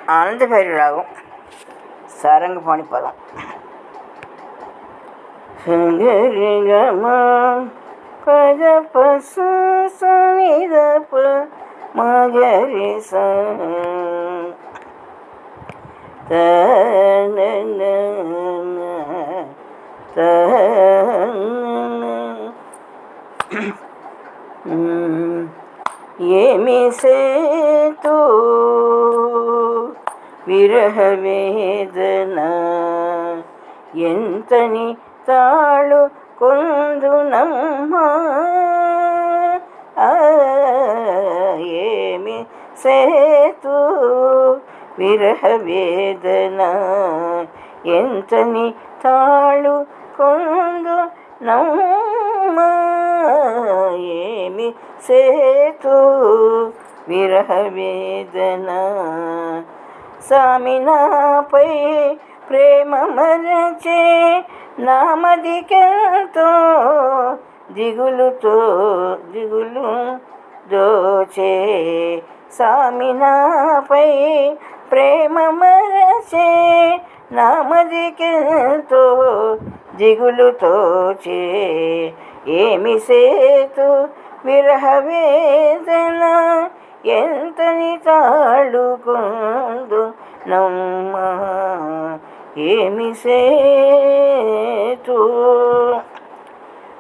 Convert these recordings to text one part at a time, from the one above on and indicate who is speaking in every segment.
Speaker 1: ఆనందభైరవి రాగం సారంగపాణి పదం. గమ పద పసు సునిద ప మగరి స ఏమి సేతు విరహ వేదన ఎంతని తాళు కొందునమ్మా ఏమి సేతు విరహ వేదన ఎంతని తాళు కొందునమ్మా ఏమి సేతు విరహ వేదన సామినాపై ప్రేమ మరచే నామదికెంతో దిగులు దోచే సామినాపై ప్రేమ మరచే నామదికెంతో దిగులు తోచే ఏమి సేతు విరహ వేదన ఎంతని తాళుకుందు నమ్మా ఏమి సేతు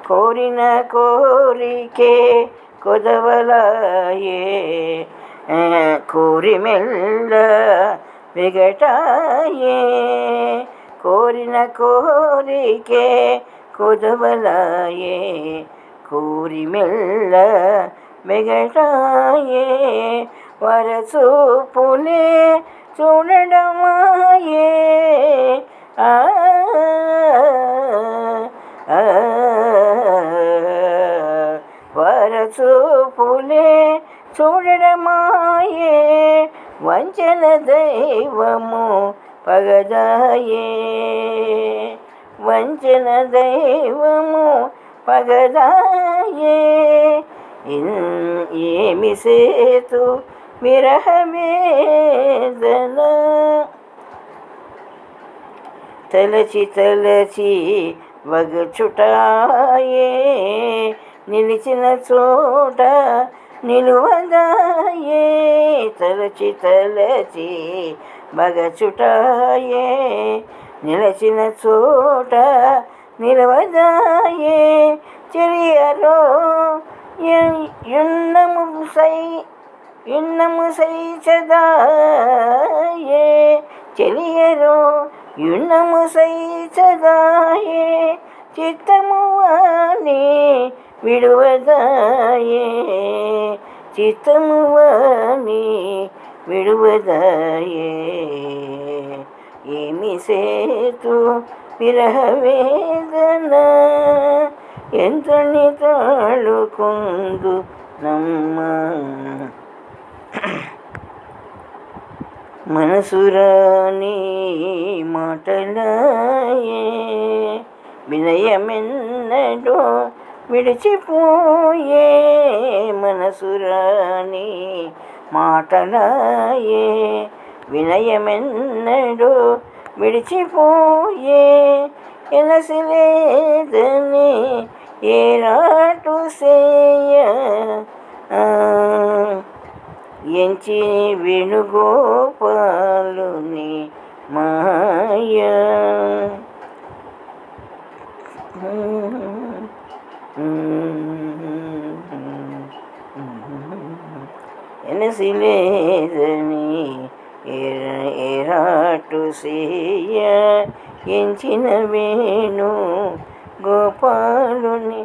Speaker 1: కోరిన కోరికే కొదవలాయే కోరి మెల్ల విగటాయే కోరిన కోరికే కొదవలాయే కోరి మెల్ల మెగటాయే వరచూపులే చూడడమాయే వరచూపులే చూడడమాయే వంచన దైవము పగదాయే వంచన దైవము పగదాయే ఏమి సేతు విరహ వేదన తలచి తలచి వగచుటాయే నిలిచిన చోట నిలువదాయే తలచి తలచి వగచుటాయే నిలిచిన చోట నిలవదాయే చెరియరో యున్నము సై చదాయే చెలియరో యున్నము సై చదాయే చిత్తము వాని విడువదాయే చిత్తము వాని విడువదాయే ఏమి సేతు విరహ వేదన ఎంతని తాళుకుందు నమ్మా మనసురాని మాటలాయే వినయమెన్నడో విడిచిపోయే మనసురాని మాటలాయే వినయమెన్నడో విడిచిపోయే ఎనసిలేదని ఏరాటు సేయ ఎంచి వేణుగోపాలుని మాయ ఎనసిలేదని ఏరాటు సేయ ఎంచిన వేణు గోపాలుని